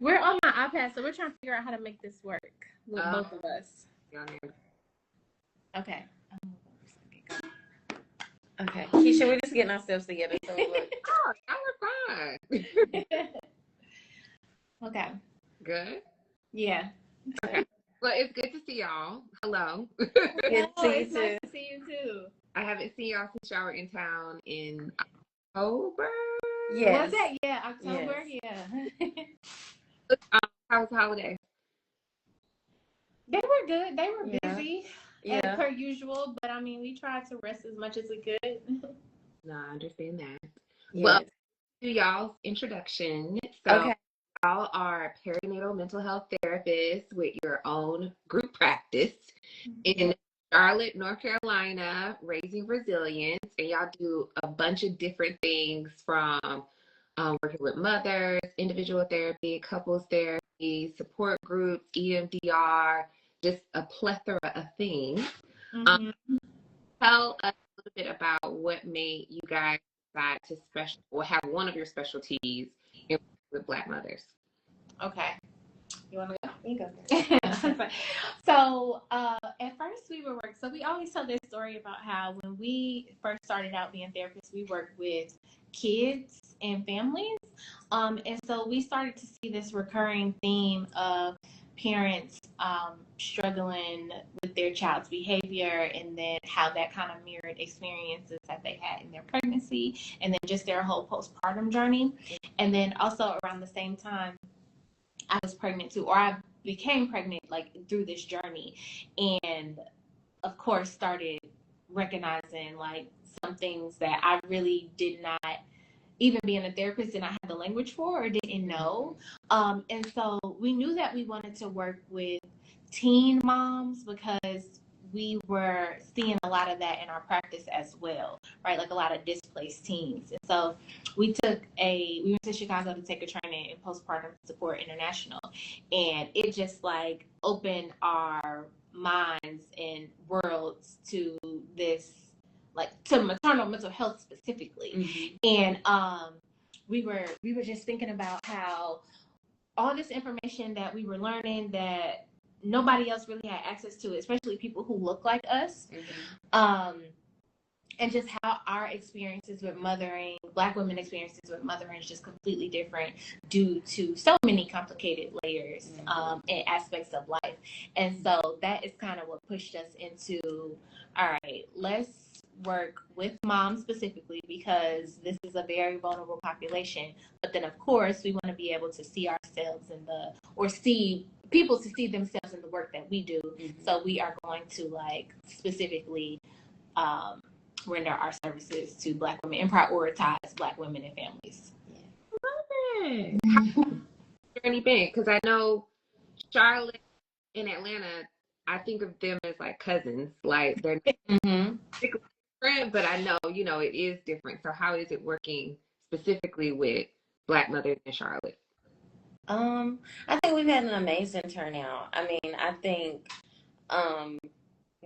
We're on my iPad, so we're trying to figure out how to make this work with both of us. Okay. Okay. Keisha, we're just getting ourselves together. So we look. Oh, y'all are fine. Okay. Good? Yeah. Okay. Well, it's good to see y'all. Hello. Good to see you It's too. nice to see you too. I haven't seen y'all since y'all were in town in October. Yes. Was that? Yeah, October? Yes. Yeah. How was the holiday? They were good. They were Yeah. busy Yeah. as per usual, but I mean, we tried to rest as much as we could. No, I understand that. Yes. Well, to y'all's introduction. So, Okay. y'all are perinatal mental health therapists with your own group practice in Charlotte, North Carolina, raising resilience, and y'all do a bunch of different things from working with mothers, individual therapy, couples therapy, support groups, EMDR, just a plethora of things. Mm-hmm. Tell us a little bit about what made you guys decide to have one of your specialties in with Black mothers. Okay. You want to go? You go. So at first we were working. So we always tell this story about how when we first started out being therapists, we worked with kids and families. And so we started to see this recurring theme of parents struggling with their child's behavior, and then how that kind of mirrored experiences that they had in their pregnancy, and then just their whole postpartum journey. And then also around the same time, I was pregnant too, or I became pregnant like through this journey, and of course started recognizing like some things that I really did not, even being a therapist, did not have the language for or didn't know. And so we knew that we wanted to work with teen moms because we were seeing a lot of that in our practice as well, right? Like a lot of displaced teens. And so we went to Chicago to take a training in postpartum support international. And it just like opened our minds and worlds to this, like to maternal mental health specifically. Mm-hmm. And we were just thinking about how all this information that we were learning that nobody else really had access to, especially people who look like us. Mm-hmm. And just how our experiences with mothering, Black women experiences with mothering is just completely different due to so many complicated layers and aspects of life. And so that is kind of what pushed us into, all right, let's work with moms specifically because this is a very vulnerable population. But then, of course, we want to be able to see ourselves see people to see themselves in the work that we do. Mm-hmm. So we are going to like specifically render our services to Black women and prioritize Black women and families. Yeah. Love it. How's your journey been? Because I know Charlotte and Atlanta, I think of them as like cousins. Like they're different, but I know, it is different. So how is it working specifically with Black mothers in Charlotte? I think we've had an amazing turnout. I mean, I think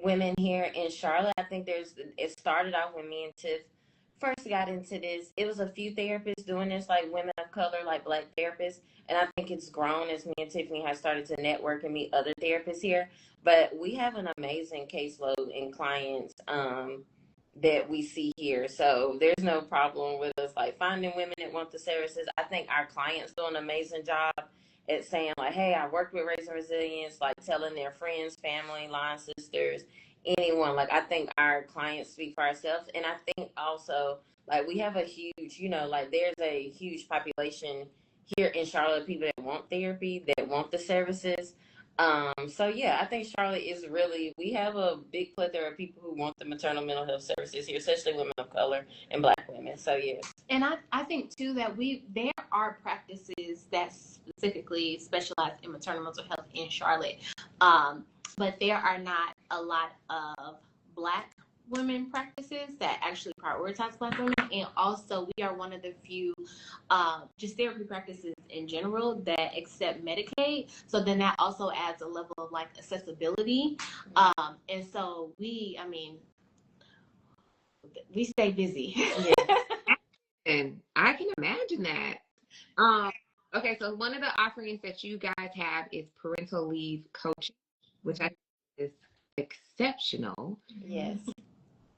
women here in Charlotte, I think it started off when me and Tiff first got into this. It was a few therapists doing this, like women of color, like Black therapists. And I think it's grown as me and Tiffany have started to network and meet other therapists here. But we have an amazing caseload and clients that we see here. So there's no problem with us like finding women that want the services. I think our clients do an amazing job at saying like, hey, I worked with Raising Resilience, like telling their friends, family, line sisters, anyone. Like I think our clients speak for ourselves. And I think also like we have a huge, like there's a huge population here in Charlotte, people that want therapy, that want the services. So yeah, I think Charlotte is really, we have a big plethora of people who want the maternal mental health services here, especially women of color and Black women. So yes. And I think too that there are practices that specifically specialize in maternal mental health in Charlotte. But there are not a lot of Black women practices that actually prioritize Black women. And also we are one of the few just therapy practices in general that accept Medicaid. So then that also adds a level of like accessibility. And so we stay busy. Yeah. And I can imagine that. Okay, so one of the offerings that you guys have is parental leave coaching, which I think is exceptional. Yes. A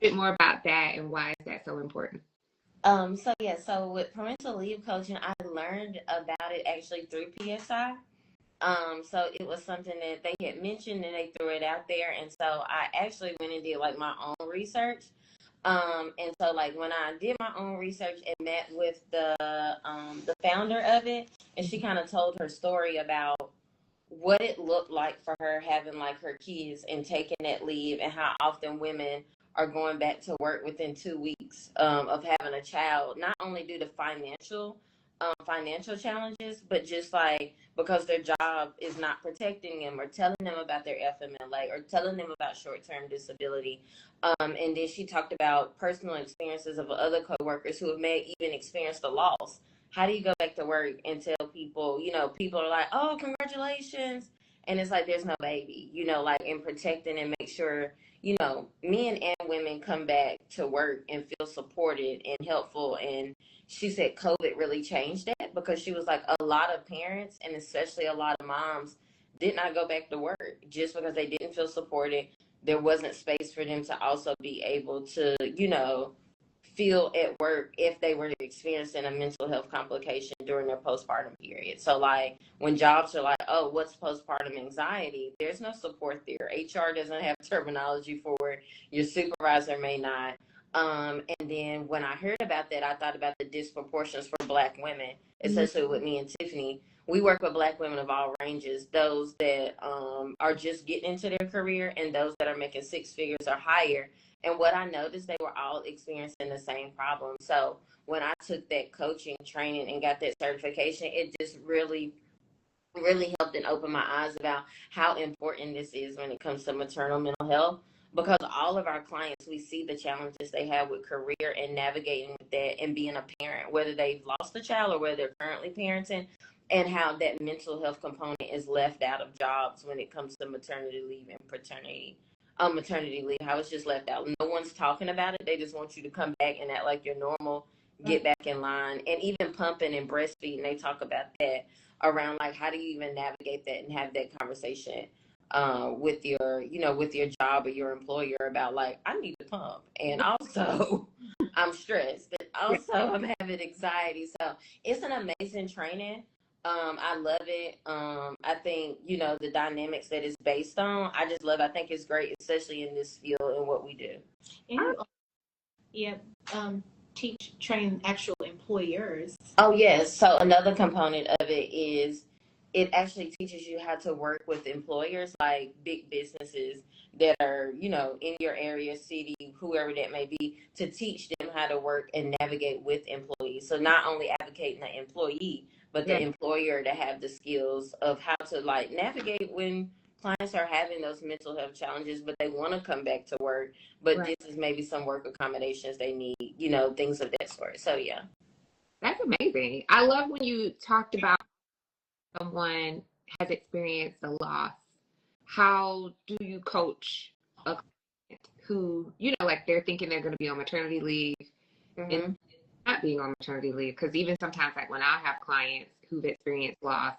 bit more about that and why is that so important? So with parental leave coaching, I learned about it actually through PSI. So it was something that they had mentioned and they threw it out there, and so I actually went and did like my own research. And so like when I did my own research and met with the founder of it, and she kind of told her story about what it looked like for her having like her kids and taking that leave, and how often women are going back to work within 2 weeks of having a child, not only due to financial challenges, but just like because their job is not protecting them or telling them about their FMLA or telling them about short-term disability. And then she talked about personal experiences of other coworkers who have may even experienced a loss. How do you go back to work and tell people, people are like, oh, congratulations. And it's like, there's no baby, like in protecting and make sure, men and women come back to work and feel supported and helpful. And she said COVID really changed that, because she was like, a lot of parents and especially a lot of moms did not go back to work just because they didn't feel supported. There wasn't space for them to also be able to, feel at work if they were experiencing a mental health complication during their postpartum period. So like when jobs are like, oh, what's postpartum anxiety? There's no support there. HR doesn't have terminology for it. Your supervisor may not. And then when I heard about that, I thought about the disproportions for Black women, especially with me and Tiffany. We work with Black women of all ranges, those that are just getting into their career and those that are making six figures or higher. And what I noticed, they were all experiencing the same problem. So when I took that coaching training and got that certification, it just really, really helped and open my eyes about how important this is when it comes to maternal mental health. Because all of our clients, we see the challenges they have with career and navigating with that and being a parent, whether they've lost a child or whether they're currently parenting, and how that mental health component is left out of jobs when it comes to maternity leave and maternity leave, how it's just left out. No one's talking about it. They just want you to come back and act like you're normal, get back in line. And even pumping and breastfeeding, they talk about that around like, how do you even navigate that and have that conversation with your job or your employer about like, I need to pump, and also I'm stressed, and also I'm having anxiety. So it's an amazing training. I love it. I think, the dynamics that it's based on, I just love it. I think it's great, especially in this field and what we do. And yeah, train actual employers. Oh, yes. So another component of it is it actually teaches you how to work with employers, like big businesses that are, in your area, city, whoever that may be, to teach them how to work and navigate with employees. So not only advocating the employee, but the employer to have the skills of how to like navigate when clients are having those mental health challenges, but they want to come back to work, but this is maybe some work accommodations they need, things of that sort. So yeah. That's amazing. I love when you talked about someone has experienced a loss. How do you coach a client who, like they're thinking they're going to be on maternity leave and not being on maternity leave? Because even sometimes, like when I have clients who've experienced loss,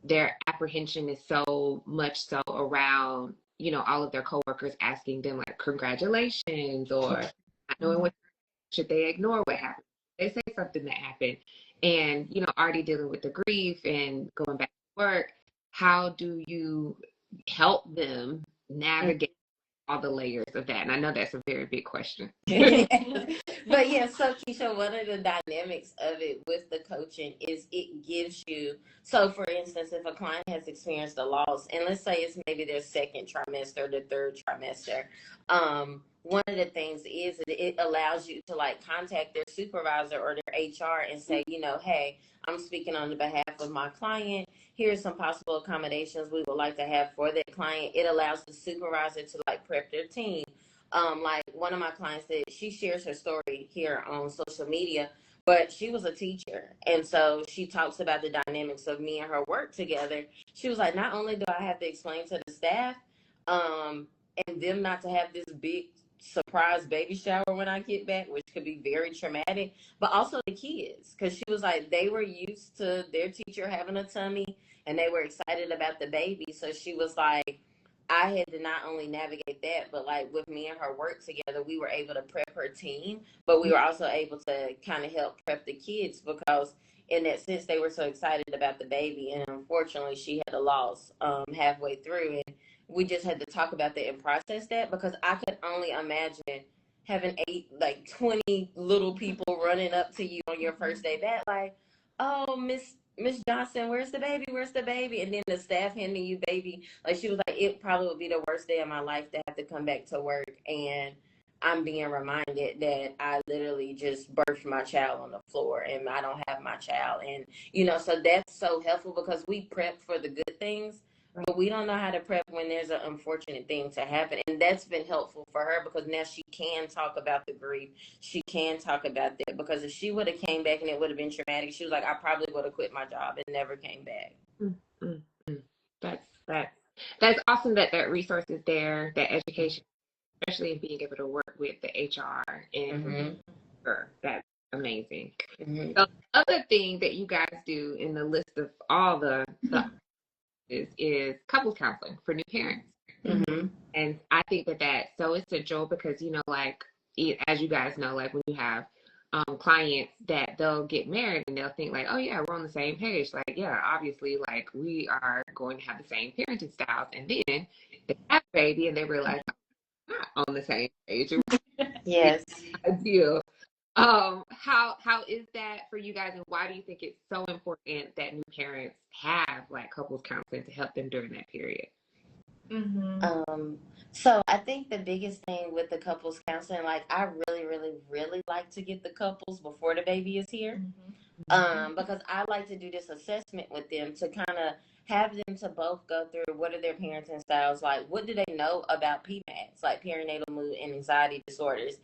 their apprehension is so much so around, all of their coworkers asking them like, congratulations, or not knowing what, should they ignore what happened? They say something that happened, and, already dealing with the grief and going back to work. How do you help them navigate all the layers of that? And I know that's a very big question. But yeah, so Keisha, one of the dynamics of it with the coaching is it gives you, so for instance, if a client has experienced a loss, and let's say it's maybe their second trimester, the third trimester, one of the things is that it allows you to like contact their supervisor or their HR and say, hey, I'm speaking on the behalf of my client. Here's some possible accommodations we would like to have for that client. It allows the supervisor to like prep their team. Like one of my clients that she shares her story here on social media, but she was a teacher. And so she talks about the dynamics of me and her work together. She was like, not only do I have to explain to the staff, and them not to have this big surprise baby shower when I get back, which could be very traumatic, but also the kids, because she was like, they were used to their teacher having a tummy and they were excited about the baby. So she was like, I had to not only navigate that, but like with me and her work together, we were able to prep her team, but we were also able to kind of help prep the kids because in that sense they were so excited about the baby. And unfortunately, she had a loss halfway through, and we just had to talk about that and process that because I could only imagine having 20 little people running up to you on your first day back, like, oh, Miss Johnson, where's the baby? Where's the baby? And then the staff handing you baby. Like, she was like, it probably would be the worst day of my life to have to come back to work. And I'm being reminded that I literally just birthed my child on the floor and I don't have my child. And, so that's so helpful because we prep for the good things, but we don't know how to prep when there's an unfortunate thing to happen. And that's been helpful for her because now she can talk about the grief. She can talk about that because if she would have came back and it would have been traumatic, she was like, I probably would have quit my job and never came back. Mm-hmm. That's awesome that resource is there, that education, especially in being able to work with the HR and her. That's amazing. Mm-hmm. So the other thing that you guys do in the list of all the is couples counseling for new parents. Mm-hmm. And I think that that's so essential because, as you guys know, like when you have clients that they'll get married and they'll think like, oh yeah, we're on the same page. Like, yeah, obviously, like we are going to have the same parenting styles. And then they have a baby and they realize we're not on the same page. Yes. Ideal. How is that for you guys, and why do you think it's so important that new parents have like couples counseling to help them during that period? So I think the biggest thing with the couples counseling, like I really, really, really like to get the couples before the baby is here. Because I like to do this assessment with them to kind of have them to both go through what are their parenting styles like, what do they know about PMADs, like perinatal mood and anxiety disorders,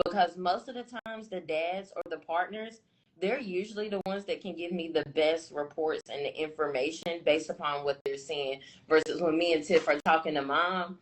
because most of the times the dads or the partners, they're usually the ones that can give me the best reports and the information based upon what they're seeing versus when me and Tiff are talking to mom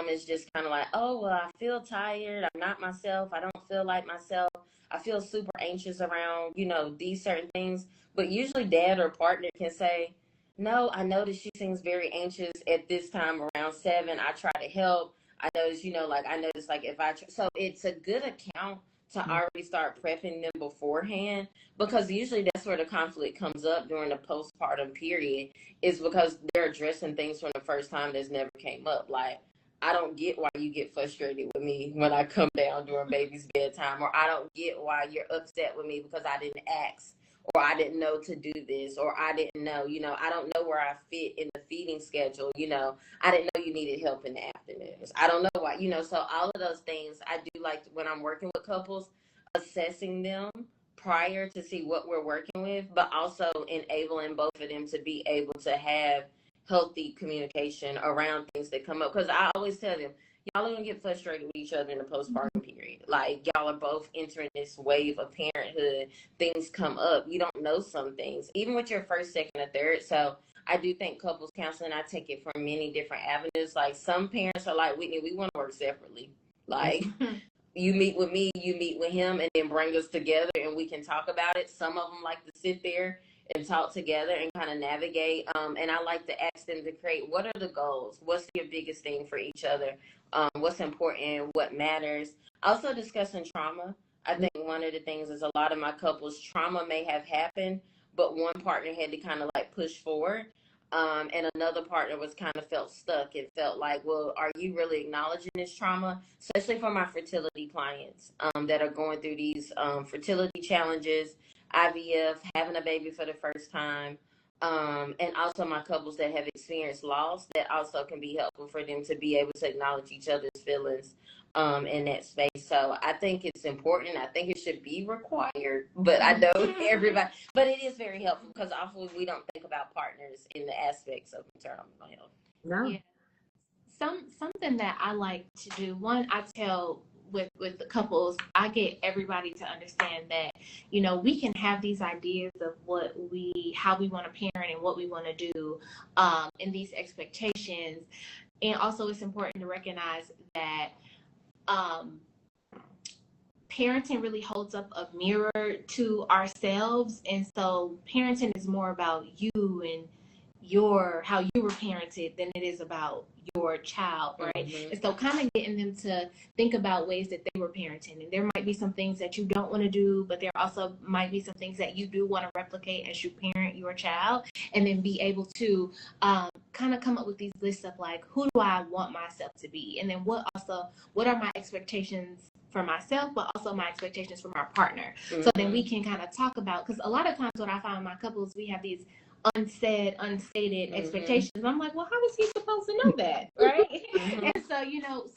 is just kind of like, oh, well, I feel tired, I'm not myself, I don't feel like myself, I feel super anxious around, these certain things. But usually dad or partner can say, no, I noticed she seems very anxious at this time around 7. I try to help. I notice, I notice like if so it's a good account to already start prepping them beforehand because usually that's where the conflict comes up during the postpartum period is because they're addressing things from the first time that's never came up. Like, I don't get why you get frustrated with me when I come down during baby's bedtime, or I don't get why you're upset with me because I didn't ask, or I didn't know to do this, or I didn't know, I don't know where I fit in the feeding schedule, I didn't know you needed help in the afternoons. I don't know why, so all of those things I do like when I'm working with couples, assessing them prior to see what we're working with, but also enabling both of them to be able to have healthy communication around things that come up. Because I always tell them, y'all are going to get frustrated with each other in the postpartum period. Like, y'all are both entering this wave of parenthood. Things come up. You don't know some things, even with your first, second, or third. So I do think couples counseling, I take it from many different avenues. Like, some parents are like, Whitney, we want to work separately. Like, you meet with me, you meet with him, and then bring us together and we can talk about it. Some of them like to sit there and talk together and kind of navigate. And I like to ask them to create, what are the goals? What's your biggest thing for each other? What's important? What matters? Also discussing trauma. I think one of the things is a lot of my couples, trauma may have happened, but one partner had to kind of like push forward. And another partner was kind of felt stuck and felt like, well, are you really acknowledging this trauma? Especially for my fertility clients that are going through these fertility challenges, IVF, having a baby for the first time, and also my couples that have experienced loss, that also can be helpful for them to be able to acknowledge each other's feelings in that space. So I think it's important. I think it should be required, but I know everybody, but it is very helpful because often we don't think about partners in the aspects of maternal mental health. No. Yeah. Something that I like to do. One, I tell with the couples, I get everybody to understand that we can have these ideas of how we want to parent and what we want to do, and these expectations, and also it's important to recognize that parenting really holds up a mirror to ourselves. And so parenting is more about you and how you were parented than it is about your child, right? Mm-hmm. And so kind of getting them to think about ways that they were parenting. And there might be some things that you don't want to do, but there also might be some things that you do want to replicate as you parent your child. And then be able to kind of come up with these lists of like, who do I want myself to be? And then what are my expectations for myself, but also my expectations from our partner. Mm-hmm. So then we can kind of talk about, because a lot of times what I find in my couples, we have these unsaid, unstated mm-hmm. expectations. I'm like, well, how is he supposed to know that, right? Mm-hmm. And so,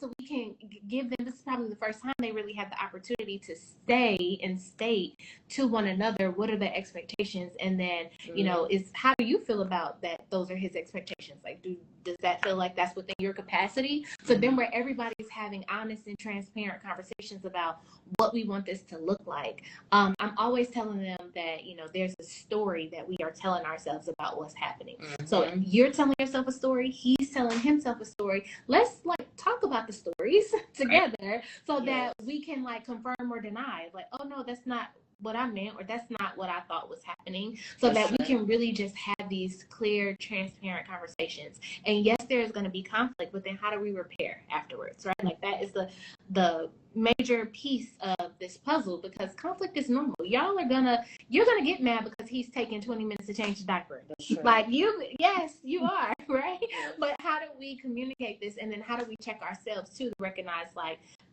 so we can give them, this is probably the first time they really have the opportunity to say and state to one another, what are the expectations? And then, mm-hmm. How do you feel about that? Those are his expectations. Like, does that feel like that's within your capacity? So mm-hmm. then where everybody's having honest and transparent conversations about what we want this to look like. I'm always telling them that, there's a story that we are telling ourselves about what's happening. Mm-hmm. So you're telling yourself a story, he's telling himself a story. Let's talk about the stories together so that we can confirm or deny. Like, oh no, that's not what I meant, or that's not what I thought was happening, so that we can really just have these clear, transparent conversations. And yes, there's going to be conflict, but then how do we repair afterwards, right? Like that is the major piece of this puzzle, because conflict is normal. You're gonna get mad because he's taking 20 minutes to change the diaper. Yes, you are, right? Yeah. But how do we communicate this, and then how do we check ourselves too to recognize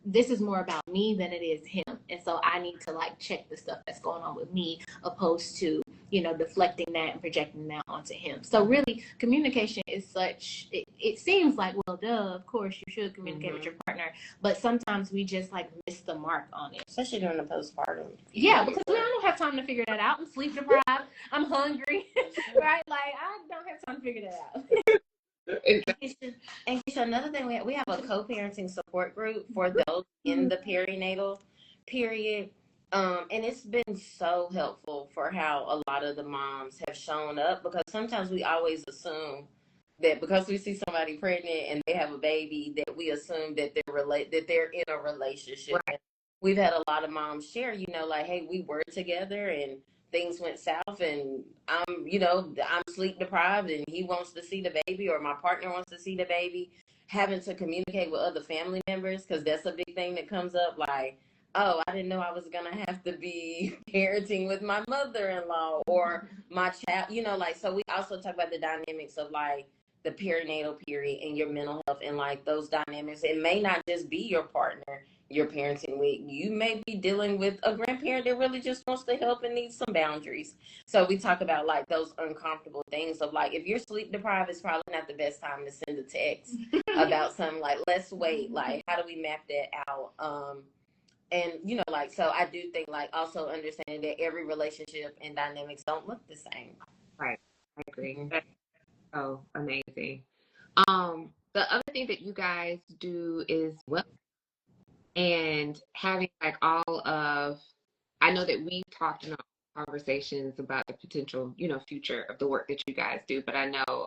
this is more about me than it is him, and so I need to check the stuff that's going on with me, opposed to deflecting that and projecting that onto him. So really, communication is such, it seems like, well, duh, of course you should communicate mm-hmm. with your partner, but sometimes we just miss the mark on it, especially during the postpartum. Yeah, because we don't have time to figure that out. I'm sleep deprived, I'm hungry, right? I don't have time to figure that out. And Keisha, another thing, we have a co-parenting support group for those in the perinatal period. And it's been so helpful for how a lot of the moms have shown up, because sometimes we always assume that because we see somebody pregnant and they have a baby, that we assume that they're in a relationship. Right. We've had a lot of moms share, hey, we were together and things went south, and I'm sleep deprived and he wants to see the baby, or my partner wants to see the baby, having to communicate with other family members, because that's a big thing that comes up, oh, I didn't know I was going to have to be parenting with my mother-in-law or my child, so we also talk about the dynamics of the perinatal period and your mental health, and those dynamics. It may not just be your partner you're parenting with. You may be dealing with a grandparent that really just wants to help and needs some boundaries. So we talk about those uncomfortable things of if you're sleep deprived, it's probably not the best time to send a text about something. Let's wait. How do we map that out? And so I do think also understanding that every relationship and dynamics don't look the same. Right. I agree. That's so amazing. The other thing that you guys do is and having all of, I know that we talked in our conversations about the potential, future of the work that you guys do, but I know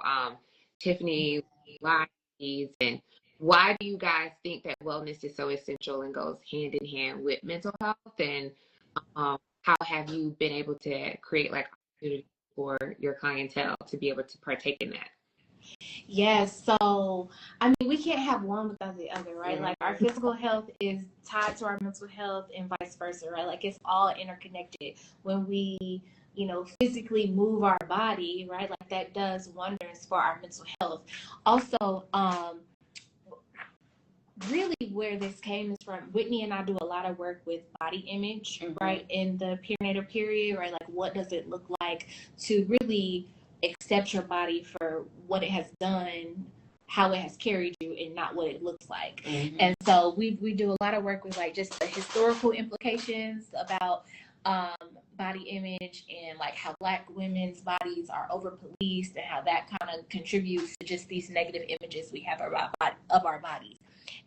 Tiffany, and why do you guys think that wellness is so essential and goes hand in hand with mental health? And how have you been able to create opportunities for your clientele to be able to partake in that? Yes, so we can't have one without the other, right? Mm-hmm. Our physical health is tied to our mental health and vice versa, right? It's all interconnected. When we physically move our body, right, that does wonders for our mental health. Also, really where this came is from, Whitney and I do a lot of work with body image, mm-hmm. right, in the perinatal period, right? What does it look like to really accept your body for what it has done, how it has carried you, and not what it looks like. Mm-hmm. And so we do a lot of work with just the historical implications about body image, and how Black women's bodies are over policed, and how that kind of contributes to just these negative images we have of our bodies.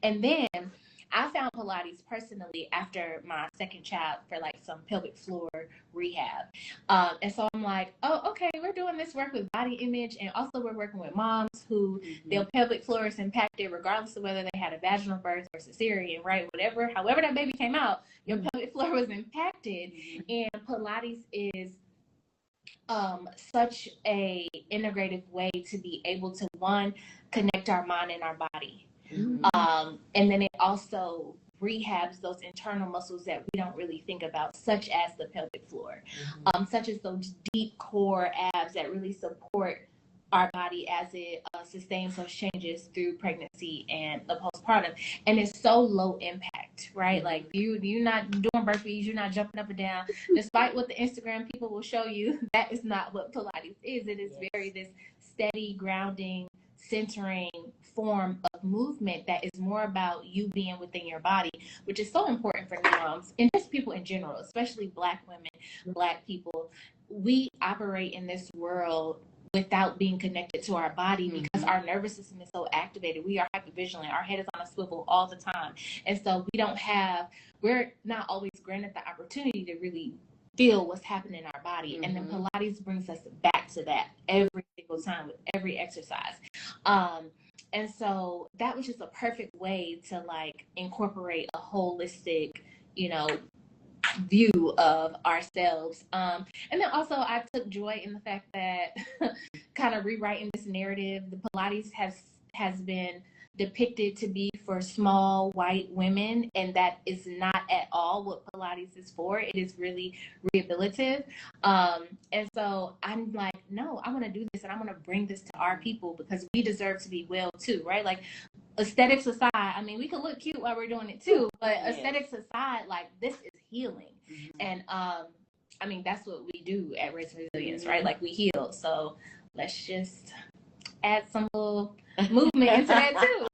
And then I found Pilates personally after my second child for like some pelvic floor rehab. And so I'm like, oh, okay, we're doing this work with body image, and also we're working with moms who their pelvic floor is impacted regardless of whether they had a vaginal birth or cesarean, right? Whatever, however that baby came out, your pelvic floor was impacted. And Pilates is such a integrative way to be able to, one, connect our mind and our body. And then it also rehabs those internal muscles that we don't really think about, such as the pelvic floor, such as those deep core abs that really support our body as it sustains those changes through pregnancy and the postpartum. And it's so low impact, right? Like you're not doing burpees, you're not jumping up and down. Despite what the Instagram people will show you, that is not what Pilates is. It is very this steady, grounding, centering form of movement that is more about you being within your body, which is so important for moms and just people in general, especially Black women, Black people. We operate in this world without being connected to our body because our nervous system is so activated. We are hypervigilant. Our head is on a swivel all the time. And so we're not always granted the opportunity to really feel what's happening in our body. And then Pilates brings us back to that every single time with every exercise. And so that was just a perfect way to like incorporate a holistic, view of ourselves. And then also I took joy in the fact that kind of rewriting this narrative. The Pilates has been depicted to be for small white women, and that is not at all what Pilates is for. It is really rehabilitative. And so I'm like, no, I want to do this and I want to bring this to our people because we deserve to be well too, right? Like aesthetics aside, I mean, we can look cute while we're doing it too, but aesthetics aside, like this is healing. And I mean, that's what we do at Raising Resilience, right? Like we heal. So let's just add some little movement into that too.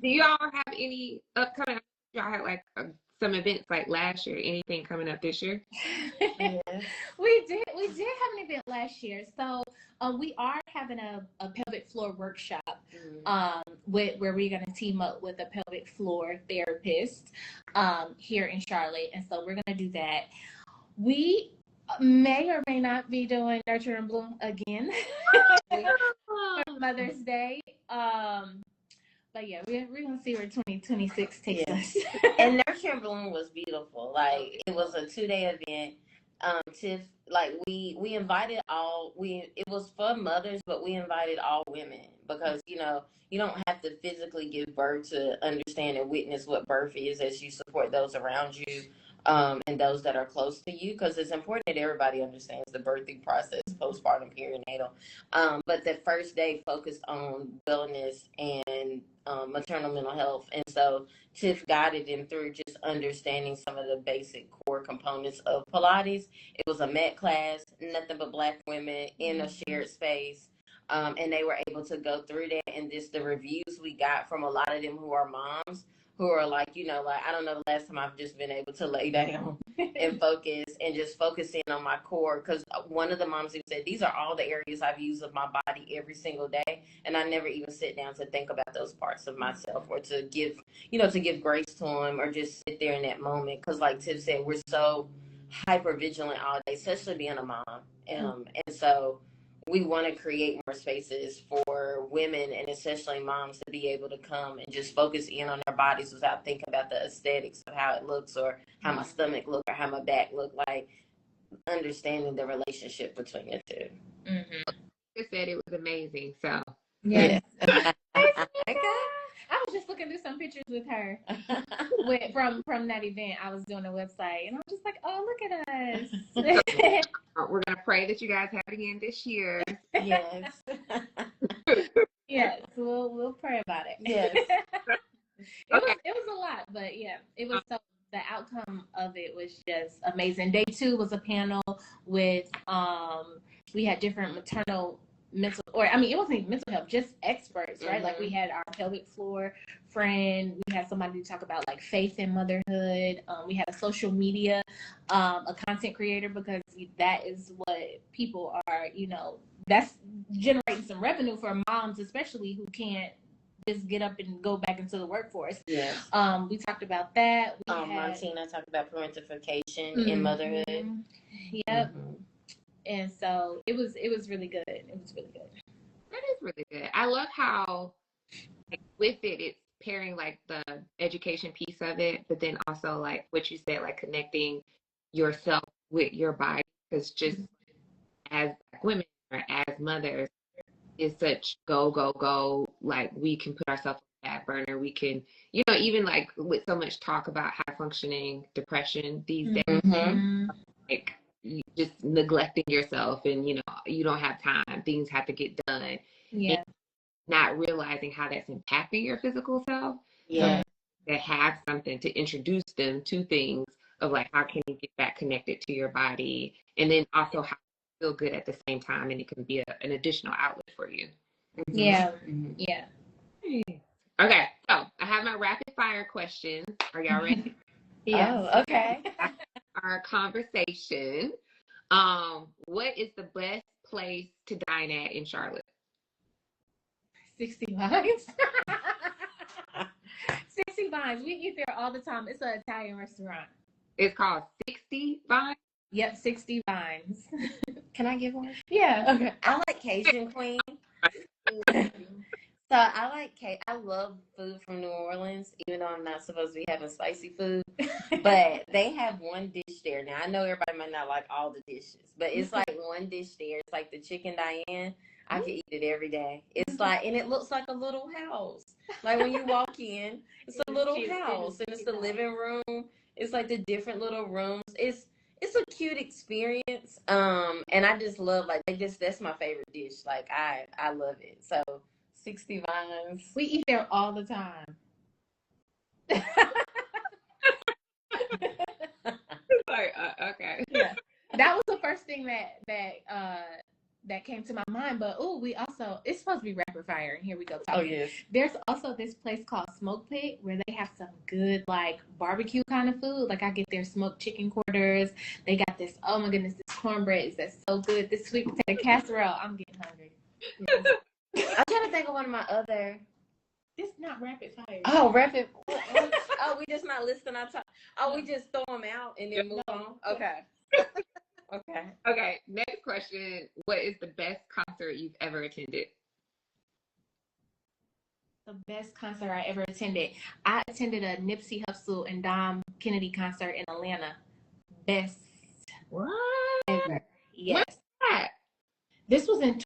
Do y'all have any upcoming? Y'all had like some events like last year. Anything coming up this year? Yes. We did have an event last year. So we are having a pelvic floor workshop where we're going to team up with a pelvic floor therapist here in Charlotte. And so we're going to do that. We may or may not be doing Nurture and Bloom again for Mother's Day. But yeah, we're going to see where 2026 takes us. And Nurture and Bloom was beautiful. Like, it was a 2-day event. Tiff, like, we invited it was for mothers, but we invited all women because, you don't have to physically give birth to understand and witness what birth is as you support those around you. And those that are close to you, because it's important that everybody understands the birthing process, postpartum, perinatal. But the first day focused on wellness and maternal mental health. And so Tiff guided them through just understanding some of the basic core components of Pilates. It was a MET class, nothing but Black women in a shared space. And they were able to go through that, and just the reviews we got from a lot of them who are moms who are like, I don't know the last time I've just been able to lay down and focus and just focus in on my core. Because one of the moms who said, these are all the areas I've used of my body every single day. And I never even sit down to think about those parts of myself or to give grace to them or just sit there in that moment. Because like Tiff said, we're so hyper vigilant all day, especially being a mom. And so we want to create more spaces for women and especially moms to be able to come and just focus in on their bodies without thinking about the aesthetics of how it looks or how my stomach look or how my back look, like understanding the relationship between the two. They said it was amazing. So yes. I was just looking through some pictures with her from that event. I was doing a website and I was just like, oh, look at us. We're gonna pray that you guys have it again this year. Yes. Yes, we'll pray about it. Yes. It was a lot, but yeah, it was so. The outcome of it was just amazing. Day 2 was a panel with we had different maternal mental, or I mean, it wasn't even mental health, just experts, right? Like we had our pelvic floor friend, we had somebody to talk about like faith in motherhood. We had a social media, a content creator, because that is what people are, that's generating some revenue for moms, especially who can't just get up and go back into the workforce. Yes. We talked about that. Montina talked about parentification in motherhood. Yep. Mm-hmm. And so it was really good. It was really good. That is really good. I love how, like, with it's pairing like the education piece of it, but then also like what you said, like connecting yourself with your body, because just as Black women or as mothers, it's such go. Like, we can put ourselves on that burner. We can, even like with so much talk about high functioning depression these days, like just neglecting yourself, and you don't have time. Things have to get done. Yeah. Not realizing how that's impacting your physical self. Yeah. So to have something to introduce them to things of like, how can you get back connected to your body, and then also how to feel good at the same time, and it can be an additional outlet for you. Yeah. Yeah. Okay, so I have my rapid fire questions. Are y'all ready? Yeah. Oh, okay. Our conversation. What is the best place to dine at in Charlotte? 60 Vines. 60 Vines. We eat there all the time. It's an Italian restaurant. It's called 60 Vines? Yep, 60 Vines. Can I give one? Yeah. Okay. I like Cajun Queen. So I love food from New Orleans, even though I'm not supposed to be having spicy food. But they have one dish there. Now, I know everybody might not like all the dishes, but it's like one dish there. It's like the chicken Diane. I could eat it every day. It's like, and it looks like a little house. Like when you walk in, it's a little house, and it's the living room. It's like the different little rooms. It's a cute experience. And I just love, like, that's my favorite dish. Like, I love it. So 60 Vines. We eat there all the time. Like, okay. Yeah. That was the first thing that came to my mind. But it's supposed to be rapid fire, and here we go talking. Oh, yes. There's also this place called Smoke Pit where they have some good, like, barbecue kind of food. Like, I get their smoked chicken quarters. They got this, oh my goodness, this cornbread that's so good. This sweet potato casserole. I'm getting hungry. I'm trying to think of one of my other. It's not rapid fire. Oh, rapid. Oh, we just not listing our top. Oh, we just throw them out and then move on. Okay. Okay. Next question. What is the best concert you've ever attended? The best concert I ever attended. I attended a Nipsey Hussle and Dom Kennedy concert in Atlanta. Best. What? Ever. Yes. What's that? This was in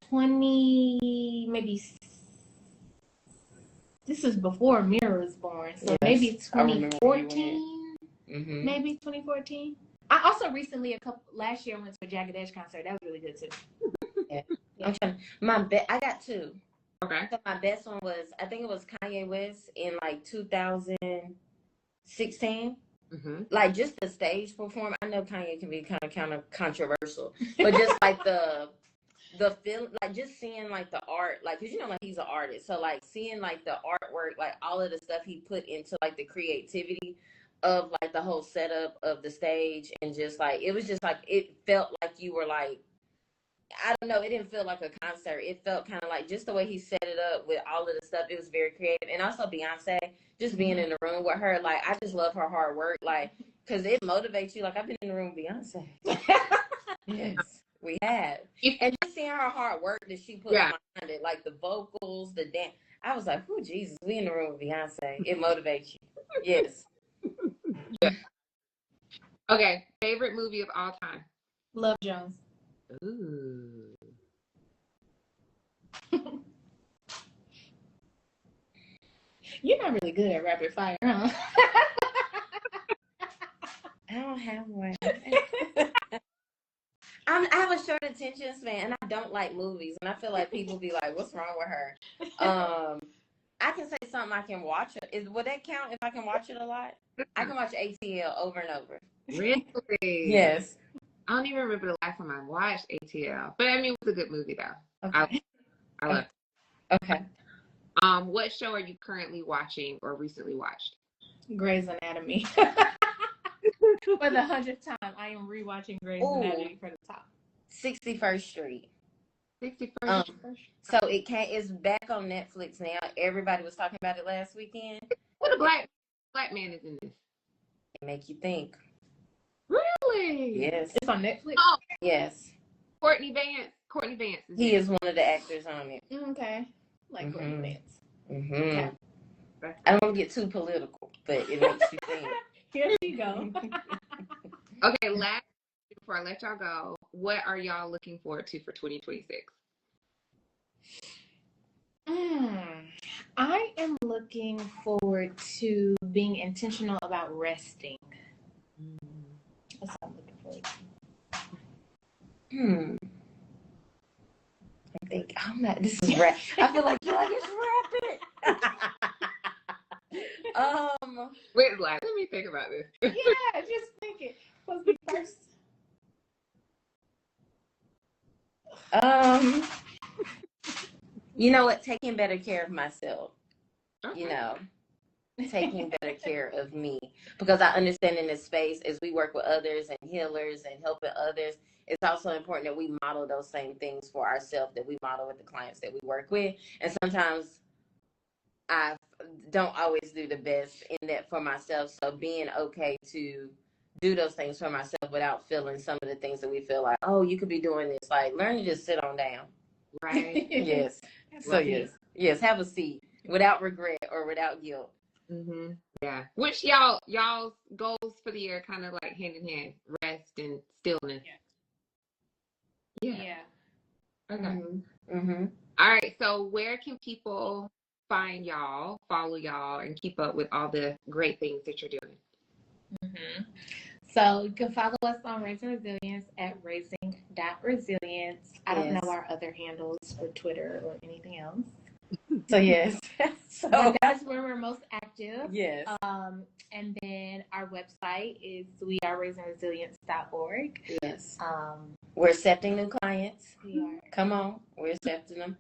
this is before Mira was born. So maybe 2014. Maybe 2014. I also recently, last year, went to a Jagged Edge concert. That was really good too. Yeah. I got two. Okay. So my best one was, I think it was Kanye West in like 2016. Like, just the stage performance. I know Kanye can be kind of controversial, but just like the film, like just seeing like the art, like, because like he's an artist, so like seeing like the artwork, like all of the stuff he put into like the creativity of like the whole setup of the stage, and just like it was just like, it felt like you were like, I don't know, it didn't feel like a concert. It felt kind of like just the way he set it up with all of the stuff. It was very creative. And also Beyonce, just being in the room with her, like, I just love her hard work, like, because it motivates you. Like, I've been in the room with Beyonce. Yes, we have. And just seeing her hard work that she put behind it, like the vocals, the dance. I was like, oh, Jesus, we in the room with Beyonce. It motivates you. Yes. Okay, favorite movie of all time? Love Jones. Ooh. You're not really good at rapid fire, huh? I don't have one. I have a short attention span, and I don't like movies, and I feel like people be like, what's wrong with her? I can say something I can watch. Would that count if I can watch it a lot? I can watch ATL over and over. Really? Yes. I don't even remember the last time I watched ATL, but I mean, it was a good movie though. Okay. I love it. Okay. What show are you currently watching or recently watched? Grey's Anatomy. For the 100th time, I am rewatching Grey's Anatomy for the top. 61st Street. 61st. So it's back on Netflix now. Everybody was talking about it last weekend. What a black man is in this. It make you think. Really? Yes. It's on Netflix. Oh, Yes. Courtney Vance. Courtney Vance is He is one of the actors on it. Okay. Like Courtney Vance. Mm-hmm. Okay. I don't want to get too political, but it makes you think. Here you go. Okay, last before I let y'all go, what are y'all looking forward to for 2026? I am looking forward to being intentional about resting. That's what I'm looking forward to. I think I'm not. This is rap. I feel like it's rapping. Wait, let me think about this. Yeah, just thinking. Supposed to be first. You know what? Taking better care of myself. Okay. You know, taking better care of me, because I understand in this space as we work with others and healers and helping others, it's also important that we model those same things for ourselves that we model with the clients that we work with. And sometimes I don't always do the best in that for myself. So being okay to do those things for myself without feeling some of the things that we feel like, oh, you could be doing this. Like, learn to just sit on down. Right. Yes. So yes, have a seat without regret or without guilt. Mm-hmm. Yeah. Which y'all's goals for the year kind of like hand in hand, rest and stillness. Yeah. Okay. Mm-hmm. All right. So where can people find y'all, follow y'all, and keep up with all the great things that you're doing? So you can follow us on Raising Resilience at raising.resilience. I don't know our other handles for Twitter or anything else. So yes. But that's where we're most active. Yes. And then our website is weareRaisingResilience.org. Yes. We're accepting new clients. We are. Come on, we're accepting them.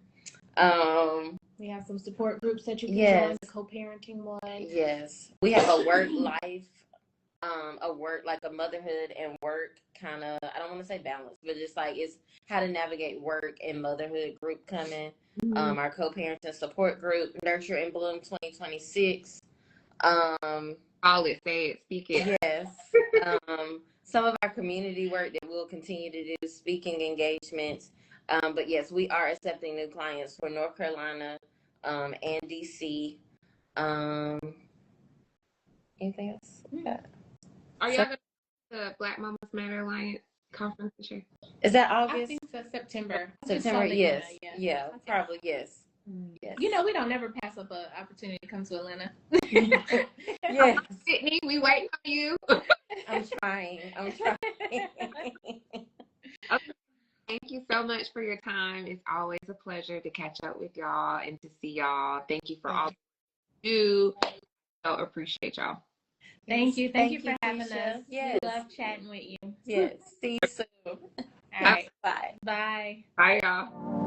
We have some support groups that you can join. The co-parenting one. Yes. We have a work life, like a motherhood and work kind of, I don't want to say balance, but it's like it's how to navigate work and motherhood group coming. Our co-parenting support group, Nurture and Bloom 2026. Call it, say it, speak it. Yes. Some of our community work that we'll continue to do, speaking engagements. But yes, we are accepting new clients for North Carolina and DC. Anything else? Yeah. Are y'all going to the Black Mamas Matter Alliance conference this year? Is that August? I think so, September. September, yes. Yeah, probably, yes. Yes. You know, we don't never pass up an opportunity to come to Atlanta. Yes. Whitney, we waiting on you. I'm trying. Okay. Thank you so much for your time. It's always a pleasure to catch up with y'all and to see y'all. Thank you for all you do. So appreciate y'all. Thank you. Thank you for having us. Yes. We love chatting with you. Yes. See you soon. All right. Bye. Bye. Bye, y'all.